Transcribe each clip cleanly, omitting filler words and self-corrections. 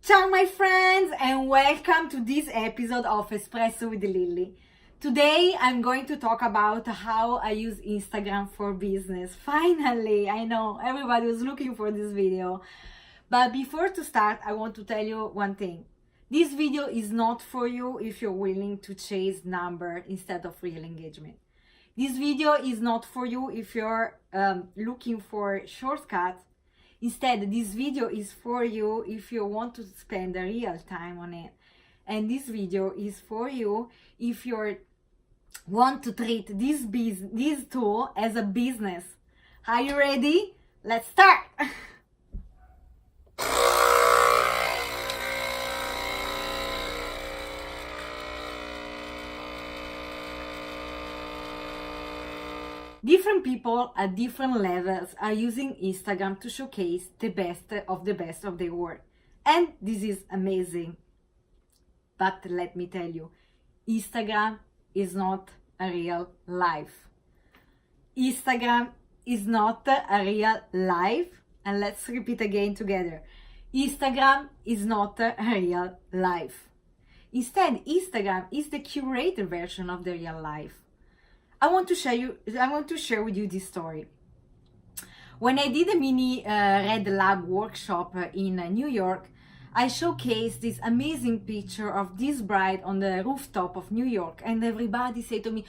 Ciao my friends and welcome to this episode of Espresso with Lilly. Today I'm going to talk about how I use Instagram for business. Finally, I know everybody was looking for this video. But before to start, I want to tell you one thing. This video is not for you if you're willing to chase number instead of real engagement. This video is not for you if you're looking for shortcuts. Instead, this video is for you if you want to spend a real time on it. And this video is for you if you want to treat this tool as a business. Are you ready? Let's start! Different people at different levels are using Instagram to showcase the best of their work. And this is amazing. But let me tell you, Instagram is not a real life. Instagram is not a real life. And let's repeat again together. Instagram is not a real life. Instead, Instagram is the curated version of the real life. I want to share with you this story. When I did a mini Red Lab workshop in New York, I showcased this amazing picture of this bride on the rooftop of New York, and everybody said to me,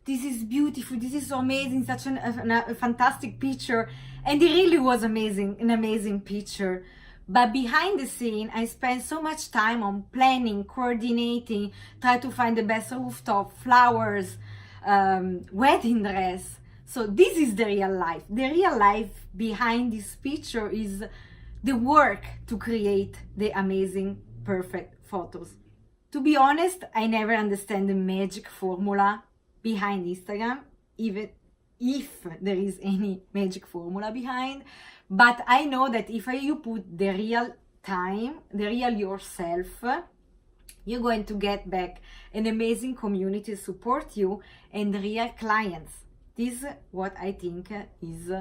"This is beautiful, this is so amazing, such a fantastic picture." And it really was amazing, an amazing picture. But behind the scene, I spent so much time on planning, coordinating, try to find the best rooftop, flowers, wedding dress. So this is the real life. The real life behind this picture is the work to create the amazing, perfect photos. To be honest, I never understand the magic formula behind Instagram, even if there is any magic formula behind. But I know that if you put the real time, the real yourself, you're going to get back an amazing community to support you and real clients. This is what I think is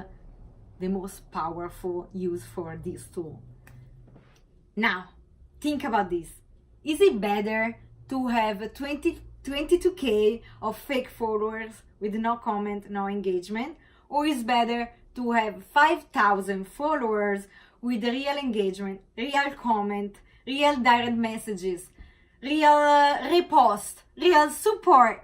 the most powerful use for this tool. Now, think about this. Is it better to have 22k of fake followers with no comment, no engagement? Or is it better to have 5,000 followers with real engagement, real comment, real direct messages, real repost, real support?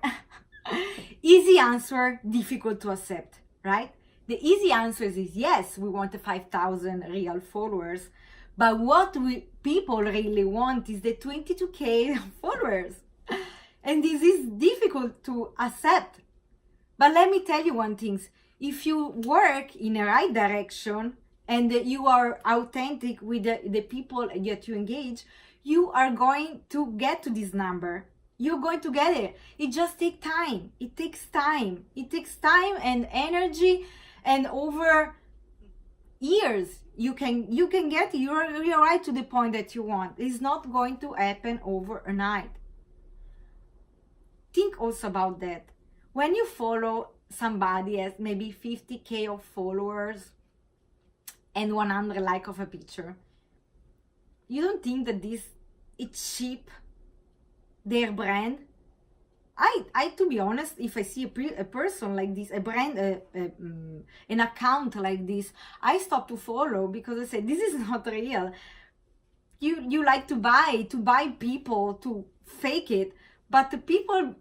Easy answer, difficult to accept, right? The easy answer is yes, we want the 5,000 real followers, but what people really want is the 22k followers. And this is difficult to accept. But let me tell you one thing, if you work in the right direction and you are authentic with the people that you engage, you are going to get to this number. You're going to get it. It just takes time. It takes time. It takes time and energy, and over years you can get it. You're right to the point that you want. It's not going to happen overnight. Think also about that. When you follow somebody as maybe 50k of followers and 100 likes of a picture, you don't think that this is cheap? Their brand? I to be honest, if I see a person like this, a brand, an account like this, I stop to follow, because I say this is not real. You like to buy people, to fake it, but the people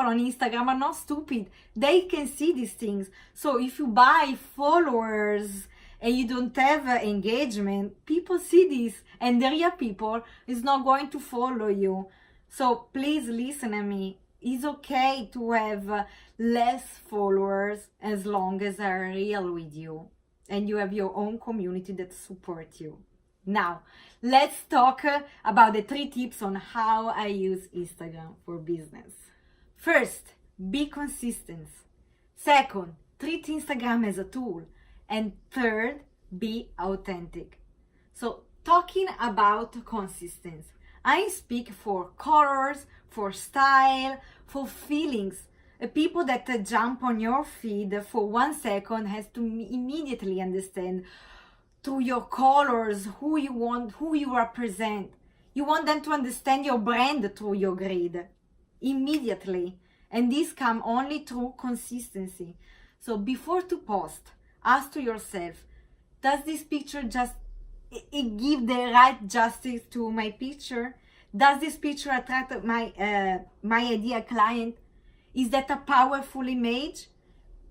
on Instagram are not stupid. They can see these things. So if you buy followers and you don't have engagement, people see this, and the real people is not going to follow you. So please listen to me. It's okay to have less followers as long as they're real with you and you have your own community that supports you. Now, let's talk about the 3 tips on how I use Instagram for business. First, be consistent. Second, treat Instagram as a tool. And third, be authentic. So, talking about consistency, I speak for colors, for style, for feelings. People that jump on your feed for 1 second has to immediately understand through your colors who you want, who you represent. You want them to understand your brand through your grid immediately. And this comes only through consistency. So before to post, ask to yourself, does this picture just it give the right justice to my picture? Does this picture attract my ideal client? Is that a powerful image?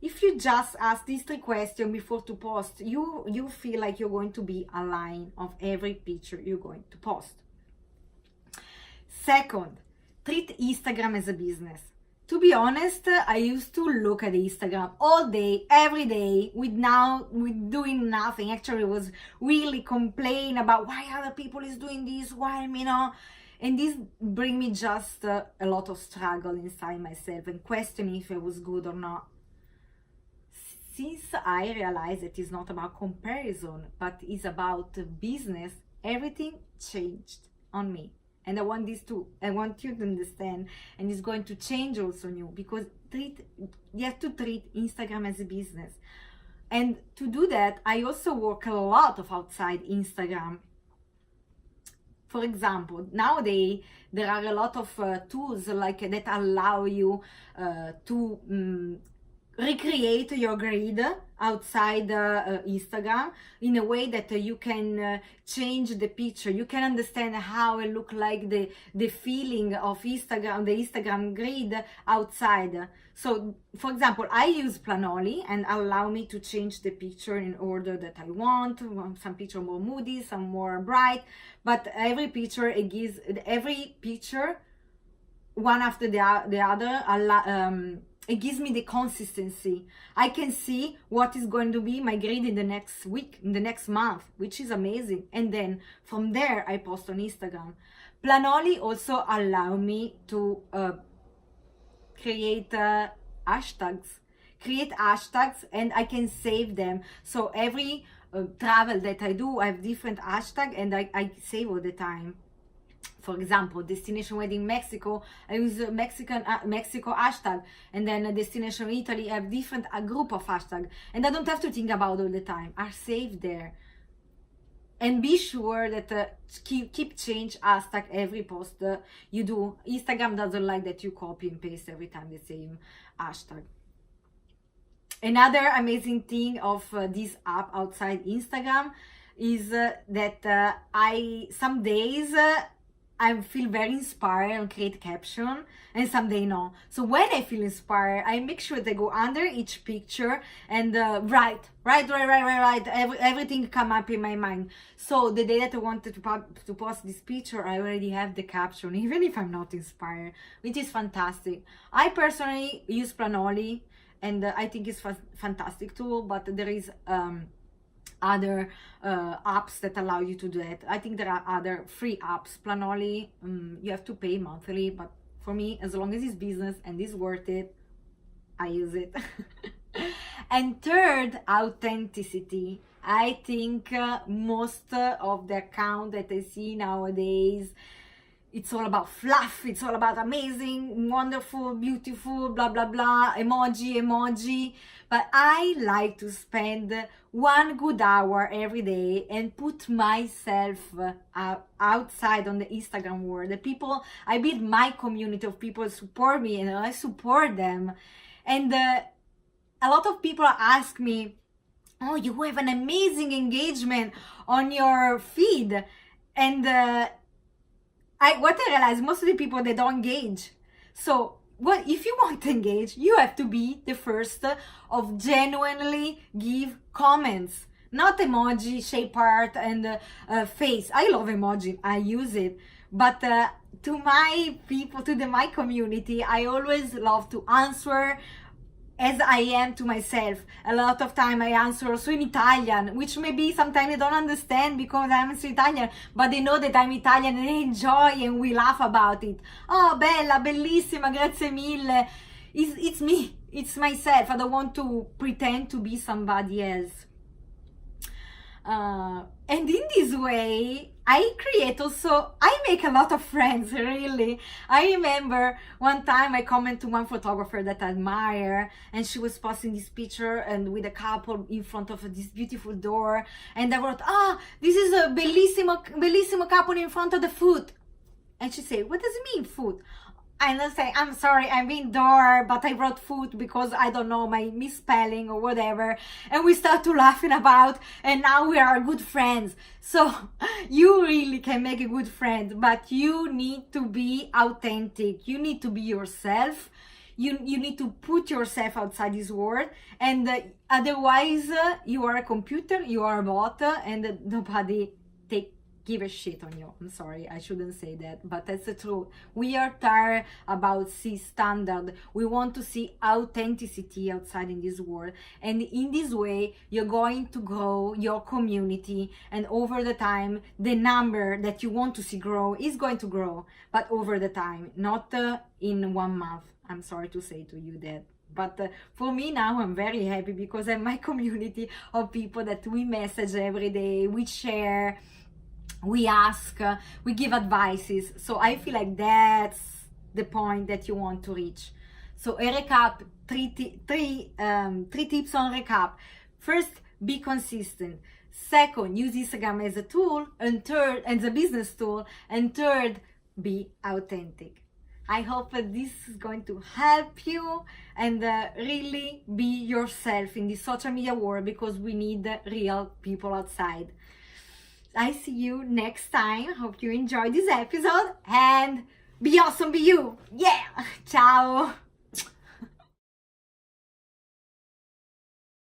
If you just ask these 3 questions before to post, you feel like you're going to be aligned of every picture you're going to post. Second, treat Instagram as a business. To be honest, I used to look at Instagram all day, every day, with doing nothing. Actually, I was really complaining about why other people is doing this, why me not. And this bring me just a lot of struggle inside myself and questioning if it was good or not. Since I realized it is not about comparison, but it's about business, everything changed on me. And I want you to understand, and it's going to change also you, because you have to treat Instagram as a business. And to do that, I also work a lot of outside Instagram. For example, nowadays there are a lot of tools like that allow you to recreate your grid outside Instagram in a way that you can change the picture. You can understand how it look like the feeling of Instagram, the Instagram grid outside. So, for example, I use Planoly and allow me to change the picture in order that I want. Some picture more moody, some more bright, but every picture one after the other. It gives me the consistency. I can see what is going to be my grid in the next week, in the next month, which is amazing. And then from there, I post on Instagram. Planoly also allow me to create hashtags. And I can save them. So every travel that I do, I have different hashtags and I save all the time. For example, destination wedding Mexico, I use Mexico hashtag, and then destination Italy, I have different group of hashtags, and I don't have to think about all the time. Are saved there, and be sure that keep change hashtag every post you do. Instagram doesn't like that you copy and paste every time the same hashtag. Another amazing thing of this app outside Instagram is that some days I feel very inspired and create caption, and someday no. So when I feel inspired, I make sure they go under each picture and write. Everything come up in my mind. So the day that I wanted to post this picture, I already have the caption, even if I'm not inspired, which is fantastic. I personally use Planoly, and I think it's a fantastic tool, but there is other apps that allow you to do that. I think there are other free apps. Planoly, you have to pay monthly, but for me, as long as it's business and it's worth it, I use it. And third, authenticity. I think most of the account that I see nowadays, it's all about fluff, it's all about amazing, wonderful, beautiful, blah, blah, blah, emoji. But I like to spend 1 good hour every day and put myself outside on the Instagram world. The people, I build my community of people who support me and I support them. And a lot of people ask me, oh, you have an amazing engagement on your feed. And what I realize, most of the people, they don't engage. So if you want to engage, you have to be the first of genuinely give comments, not emoji, shape art, and face. I love emoji, I use it, but to my people, my community, I always love to answer as I am to myself. A lot of time I answer also in Italian, which maybe sometimes they don't understand because I'm Italian, but they know that I'm Italian and they enjoy and we laugh about it. Oh, bella, bellissima, grazie mille. It's me, it's myself. I don't want to pretend to be somebody else. And in this way, I make a lot of friends, really. I remember one time I commented to one photographer that I admire, and she was posting this picture and with a couple in front of this beautiful door, and I wrote, this is a bellissimo couple in front of the food. And she said, what does it mean, food? And I say, I'm sorry, I'm indoor, but I wrote food because I don't know, my misspelling or whatever. And we start to laughing about, and now we are good friends. So you really can make a good friend, but you need to be authentic. You need to be yourself. You need to put yourself outside this world, and otherwise you are a computer, you are a bot, and nobody give a shit on you. I'm sorry, I shouldn't say that, but that's the truth. We are tired about see standard. We want to see authenticity outside in this world, and in this way you're going to grow your community, and over the time the number that you want to see grow is going to grow, but over the time, not in 1 month. I'm sorry to say to you that. But for me now, I'm very happy because I have my community of people that we message every day, we share, we ask, we give advices. So I feel like that's the point that you want to reach. So a recap, three tips on recap. First, be consistent. Second, use Instagram as a tool, and third, as a business tool, and third, be authentic. I hope that this is going to help you, and really be yourself in the social media world, because we need real people outside. I see you next time. Hope you enjoyed this episode, and be awesome, be you. Yeah. Ciao.